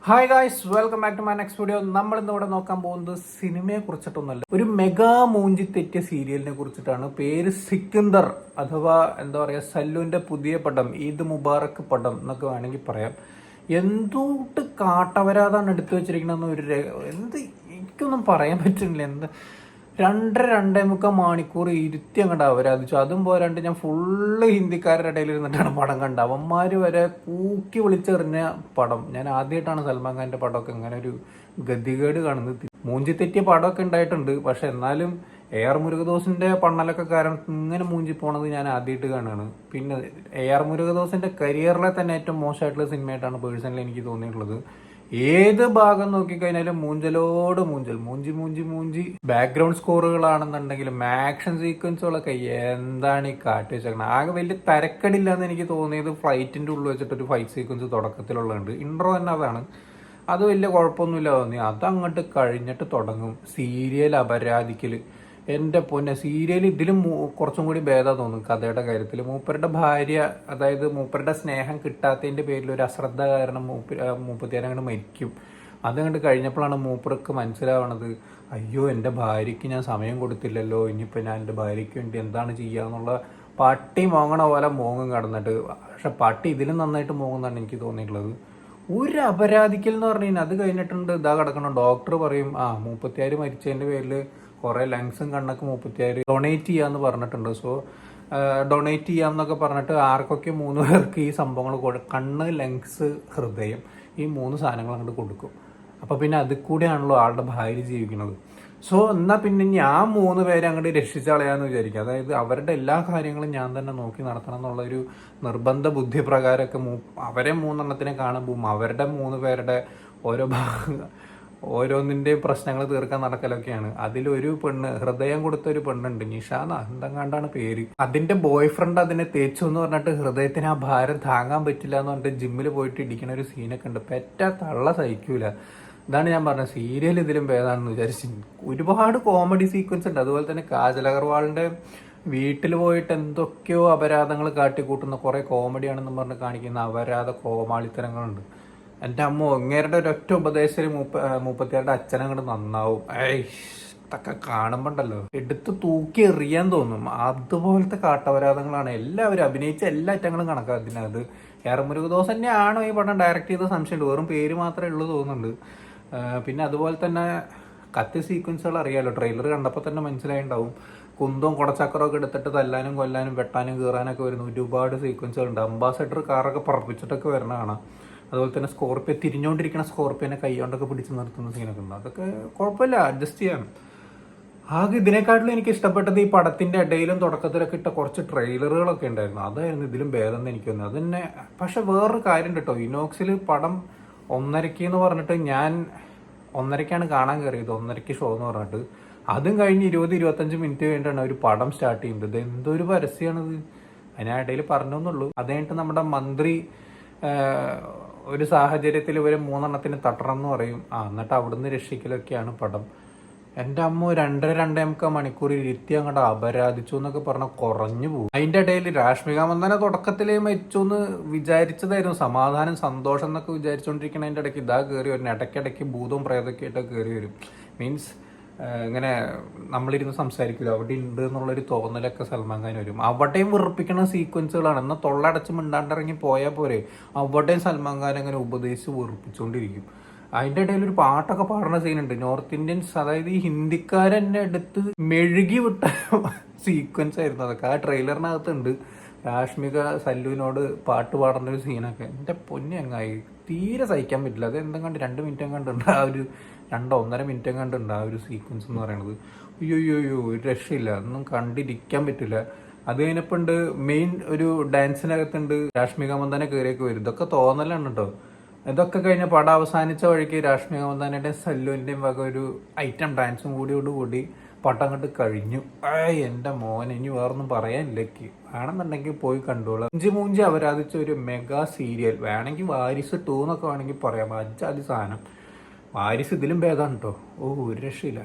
Hi guys, welcome back to my next video. നമ്മൾ ഇന്നിവിടെ നോക്കാൻ പോകുന്നത് സിനിമയെ കുറിച്ചിട്ടൊന്നുമല്ല, ഒരു മെഗാ മൂഞ്ചി തെറ്റിയ സീരിയലിനെ കുറിച്ചിട്ടാണ്. പേര് സിക്കന്ദർ, അഥവാ എന്താ പറയുക, സല്ലുവിന്റെ പുതിയ പടം, ഈദ് മുബാറക്ക് പടം എന്നൊക്കെ വേണമെങ്കിൽ പറയാം. എന്തുട്ട് കാട്ടവരാതാണ് എടുത്തു വെച്ചിരിക്കണമെന്ന് എന്ത് എനിക്കൊന്നും പറയാൻ പറ്റുന്നില്ല. രണ്ടേ മുക്കാൽ മണിക്കൂർ ഇരുത്തി അങ്ങോട്ട് അവരാധിച്ചു. അതും പോരാണ്ട് ഞാൻ ഫുള്ള് ഹിന്ദിക്കാരുടെ ഇടയിൽ ഇരുന്നിട്ടാണ് പടം കണ്ടത്. അവന്മാർ വരെ കൂക്കി വിളിച്ചെറിഞ്ഞ പടം. ഞാൻ ആദ്യമായിട്ടാണ് സൽമാൻ ഖാന്റെ പടമൊക്കെ ഇങ്ങനെ ഒരു ഗതികേട് കാണുന്നത്. മൂഞ്ചി തെറ്റിയ പടമൊക്കെ ഉണ്ടായിട്ടുണ്ട്, പക്ഷെ എന്നാലും AR മുരുകദോസിന്റെ പണ്ണലൊക്കെ കാരണം ഇങ്ങനെ മൂഞ്ചി പോണത് ഞാൻ ആദ്യമായിട്ട് കാണുകയാണ്. പിന്നെ AR മുരുകദോസിന്റെ കരിയറിലെ തന്നെ ഏറ്റവും മോശമായിട്ടുള്ള സിനിമയായിട്ടാണ് പേഴ്സണലി എനിക്ക് തോന്നിയിട്ടുള്ളത്. ഏത് ഭാഗം നോക്കിക്കഴിഞ്ഞാലും മൂഞ്ചലോട് മൂഞ്ചി. ബാക്ക്ഗ്രൗണ്ട് സ്കോറുകളാണെന്നുണ്ടെങ്കിലും ആക്ഷൻ സീക്വൻസുകളൊക്കെ എന്താണ് ഈ കാട്ടി വെച്ചേക്കുന്നത്. ആകെ വലിയ തരക്കടില്ല എന്ന് എനിക്ക് തോന്നിയത് ഫ്ലൈറ്റിന്റെ ഉള്ളിൽ വെച്ചിട്ടൊരു ഫൈറ്റ് സീക്വൻസ് തുടക്കത്തിലുള്ളതുണ്ട്. ഇൻട്രോ തന്നെ അതാണ്. അത് വലിയ കുഴപ്പമൊന്നുമില്ല തോന്നി. അതങ്ങോട്ട് കഴിഞ്ഞിട്ട് തുടങ്ങും സീരിയൽ അപരാധിക്കല്. എൻ്റെ പൊന്നെ, സീരിയൽ ഇതിലും കുറച്ചും കൂടി ഭേദം തോന്നും കഥയുടെ കാര്യത്തിൽ. മൂപ്പരുടെ ഭാര്യ, അതായത് മൂപ്പരുടെ സ്നേഹം കിട്ടാത്തതിൻ്റെ പേരിൽ ഒരു അശ്രദ്ധ കാരണം മൂപ്പത്തിയാരങ്ങോട്ട് മരിക്കും. അതങ്ങോട്ട് കഴിഞ്ഞപ്പോഴാണ് മൂപ്പർക്ക് മനസ്സിലാവണത്, അയ്യോ എൻ്റെ ഭാര്യയ്ക്ക് ഞാൻ സമയം കൊടുത്തില്ലല്ലോ, ഇനിയിപ്പോൾ ഞാൻ എൻ്റെ ഭാര്യയ്ക്ക് വേണ്ടി എന്താണ് ചെയ്യുക എന്നുള്ള പട്ടി മോങ്ങണ പോലെ മോങ്ങും കടന്നിട്ട്. പക്ഷെ പട്ടി ഇതിലും നന്നായിട്ട് മോങ്ങുന്നതാണ് എനിക്ക് തോന്നിയിട്ടുള്ളത്. ഒരു അപരാധിക്കൽ എന്ന് പറഞ്ഞു കഴിഞ്ഞാൽ അത് കഴിഞ്ഞിട്ടുണ്ട്. ഇതാ കിടക്കണം, ഡോക്ടർ പറയും മൂപ്പത്തിയാര് മരിച്ചതിൻ്റെ പേരിൽ കുറേ ലങ്സും കണ്ണൊക്കെ മൂപ്പത്തിയാര് ഡൊണേറ്റ് ചെയ്യാന്ന് പറഞ്ഞിട്ടുണ്ട്. സോ ഡൊണേറ്റ് ചെയ്യാന്നൊക്കെ പറഞ്ഞിട്ട് ആർക്കൊക്കെ 3 പേർക്ക് ഈ സംഭവങ്ങൾ കണ്ണ്, ലങ്സ്, ഹൃദയം, ഈ 3 സാധനങ്ങൾ അങ്ങോട്ട് കൊടുക്കും. അപ്പം പിന്നെ അതിൽ കൂടെയാണല്ലോ ആളുടെ ഭാര്യ ജീവിക്കുന്നത്. സോ എന്നാൽ പിന്നെ ഞാൻ 3 പേരെ അങ്ങോട്ട് രക്ഷിച്ച് കളയാന്ന് വിചാരിക്കും. അതായത് അവരുടെ എല്ലാ കാര്യങ്ങളും ഞാൻ തന്നെ നോക്കി നടത്തണം എന്നുള്ളൊരു നിർബന്ധ ബുദ്ധി പ്രകാരമൊക്കെ അവരെ 3 എണ്ണത്തിനെ കാണുമ്പോൾ അവരുടെ 3 പേരുടെ ഓരോന്നിൻ്റെയും പ്രശ്നങ്ങൾ തീർക്കാൻ നടക്കലൊക്കെയാണ്. അതിലൊരു പെണ്ണ്, ഹൃദയം കൊടുത്ത ഒരു പെണ്ണുണ്ട്, നിഷാന എന്തെങ്ങാണ്ടാണ് പേര്. അതിന്റെ ബോയ് ഫ്രണ്ട് അതിനെ തേച്ചു എന്ന് പറഞ്ഞിട്ട് ഹൃദയത്തിന് ആ ഭാരം താങ്ങാൻ പറ്റില്ല എന്ന് പറഞ്ഞിട്ട് ജിമ്മിൽ പോയിട്ട് ഇടിക്കുന്ന ഒരു സീനൊക്കെ ഉണ്ട്. പെറ്റ തള്ള സഹിക്കൂല. ഇതാണ് ഞാൻ പറഞ്ഞത്, സീരിയൽ ഇതിലും ഭേദമാണെന്ന് വിചാരിച്ചു. ഒരുപാട് കോമഡി സീക്വൻസ് ഉണ്ട്. അതുപോലെ തന്നെ കാജൽ അഗർവാളിന്റെ വീട്ടിൽ പോയിട്ട് എന്തൊക്കെയോ അപരാധങ്ങൾ കാട്ടിക്കൂട്ടുന്ന കുറെ കോമഡിയാണെന്ന് പറഞ്ഞ് കാണിക്കുന്ന അപരാധ കോമാളിത്തരങ്ങളുണ്ട്. എൻ്റെ അമ്മ ഇങ്ങേരുടെ ഒരൊറ്റ ഉപദേശത്തിൽ മൂപ്പത്തിയാരുടെ അച്ഛനങ്ങോട്ട് നന്നാവും. ഇതൊക്കെ കാണുമ്പോണ്ടല്ലോ എടുത്ത് തൂക്കി എറിയാൻ തോന്നും. അതുപോലത്തെ കാട്ടപരാധങ്ങളാണ് എല്ലാവരും അഭിനയിച്ച എല്ലാ ഐറ്റങ്ങളും കണക്കാക്കുന്നത്. അത് AR മുരുകദോസ് തന്നെയാണോ ഈ പടം ഡയറക്റ്റ് ചെയ്ത സംശയമുണ്ട്. വെറും പേര് മാത്രമേ ഉള്ളൂ തോന്നുന്നുണ്ട്. പിന്നെ അതുപോലെ തന്നെ കത്തി സീക്വൻസുകൾ അറിയാലോ, ട്രെയിലർ കണ്ടപ്പോൾ തന്നെ മനസ്സിലായിണ്ടാവും. കുന്തവും കുടച്ചക്രമൊക്കെ എടുത്തിട്ട് തല്ലാനും കൊല്ലാനും വെട്ടാനും കീറാനൊക്കെ വരുന്ന ഒരുപാട് സീക്വൻസുകളുണ്ട്. അംബാസഡർ കാറൊക്കെ പറപ്പിച്ചിട്ടൊക്കെ വരുന്ന കാണാം. അതുപോലെ തന്നെ സ്കോർപ്പിയോ, തിരിഞ്ഞുകൊണ്ടിരിക്കുന്ന സ്കോർപ്പിയോനെ കൈകൊണ്ടൊക്കെ പിടിച്ച് നിർത്തുന്ന സീനൊക്കെ ഉണ്ട്. അതൊക്കെ കുഴപ്പമില്ല, അഡ്ജസ്റ്റ് ചെയ്യാം. ആകെ ഇതിനെക്കാട്ടിലും എനിക്ക് ഇഷ്ടപ്പെട്ടത് ഈ പടത്തിന്റെ ഇടയിലും തുടക്കത്തിലൊക്കെ ഇട്ട കുറച്ച് ട്രെയിലറുകളൊക്കെ ഉണ്ടായിരുന്നു. അതായിരുന്നു ഇതിലും ഭേദം എന്ന് എനിക്ക് തോന്നുന്നത്. അതന്നെ. പക്ഷെ വേറൊരു കാര്യം കേട്ടോ, ഇനോക്സിൽ പടം 1:30 എന്ന് പറഞ്ഞിട്ട് ഞാൻ 1:30 കാണാൻ കയറിയത്. 1:30 ഷോ എന്ന് പറഞ്ഞിട്ട് അതും കഴിഞ്ഞ് 20-25 മിനിറ്റ് കഴിഞ്ഞിട്ടാണ് ഒരു പടം സ്റ്റാർട്ട് ചെയ്യുന്നത്. ഇത് എന്തൊരു പരസ്യമാണിത്. അതിനിടയിൽ പറഞ്ഞെന്നുള്ളൂ. അത് കഴിഞ്ഞിട്ട് നമ്മുടെ മന്ത്രി ഒരു സാഹചര്യത്തിൽ ഇവരെ 3 എണ്ണത്തിന് തട്ടണം എന്ന് പറയും. എന്നിട്ട് അവിടുന്ന് രക്ഷിക്കലൊക്കെയാണ് പടം. എൻ്റെ അമ്മ 2.5 മണിക്കൂർ ഇരുത്തി അങ്ങോട്ട് അപരാധിച്ചു എന്നൊക്കെ പറഞ്ഞാൽ കുറഞ്ഞു പോകും. അതിൻ്റെ ഇടയിൽ രാഷ്മിക മന്ദന തുടക്കത്തിലേ മരിച്ചു എന്ന് വിചാരിച്ചതായിരുന്നു. സമാധാനം, സന്തോഷം എന്നൊക്കെ വിചാരിച്ചുകൊണ്ടിരിക്കുന്നതിൻ്റെ ഇടയ്ക്ക് ഇതാ കയറി വരും. ഇടയ്ക്കിടയ്ക്ക് ഭൂതവും പ്രേതൊക്കെ ആയിട്ടൊക്കെ കയറി വരും. മീൻസ് ഇങ്ങനെ നമ്മളിരുന്ന് സംസാരിക്കില്ല, അവിടെ ഉണ്ട് എന്നുള്ളൊരു തോന്നലൊക്കെ സൽമാൻ ഖാൻ വരും. അവിടെയും വെറുപ്പിക്കുന്ന സീക്വൻസുകളാണ്. എന്നാൽ തൊള്ളടച്ച് മിണ്ടാണ്ടിറങ്ങി പോയാൽ പോരെ, അവിടെയും സൽമാൻ ഖാൻ അങ്ങനെ ഉപദേശിച്ച് വെറുപ്പിച്ചുകൊണ്ടിരിക്കും. അതിൻ്റെ ഇടയിൽ ഒരു പാട്ടൊക്കെ പാടുന്ന സീനുണ്ട്. നോർത്ത് ഇന്ത്യൻസ്, അതായത് ഈ ഹിന്ദിക്കാരെന്നെ എടുത്ത് മെഴുകി വിട്ട സീക്വൻസ് ആയിരുന്നു അതൊക്കെ. ആ ട്രെയിലറിനകത്തുണ്ട് രാഷ്മിക സല്ലുവിനോട് പാട്ട് പാടുന്ന ഒരു സീനൊക്കെ. എൻ്റെ പൊന്നെ അങ്ങായി തീരെ സഹിക്കാൻ പറ്റില്ല. അത് എന്തെങ്കിലും 2 മിനിറ്റ് കണ്ടുണ്ട്, ആ ഒരു 2-1.5 മിനിറ്റ് കണ്ടുണ്ട് ആ ഒരു സീക്വൻസ് എന്ന് പറയുന്നത്. അയ്യോ ഒരു രക്ഷയില്ല, അതൊന്നും കണ്ടിരിക്കാൻ പറ്റില്ല. അത് കഴിഞ്ഞപ്പോണ്ട് മെയിൻ ഒരു ഡാൻസിനകത്തുണ്ട് രാഷ്മിക മന്ദാന കയറിയൊക്കെ വരും. ഇതൊക്കെ തോന്നലാണ് കേട്ടോ. ഇതൊക്കെ കഴിഞ്ഞ പടം അവസാനിച്ച വഴിക്ക് രാഷ്മിക മന്ദാനയുടെയും സല്ലുവിൻ്റെയും വക ഒരു ഐറ്റം ഡാൻസും കൂടി പടം അങ്ങോട്ട് കഴിഞ്ഞു. എൻ്റെ മോനെ, ഇനി വേറൊന്നും പറയാനില്ലേക്ക്. വേണമെന്നുണ്ടെങ്കിൽ പോയി കണ്ടോളാം. മൂഞ്ചി അപരാധിച്ച ഒരു മെഗാ സീരിയൽ. വേണമെങ്കിൽ വാരിസ് 2 എന്നൊക്കെ വേണമെങ്കിൽ പറയാം. അജ്ജാതി സാധനം. വാരിസ് ഇതിലും ഭേദമാണ് കേട്ടോ. ഒരു രക്ഷയില്ല.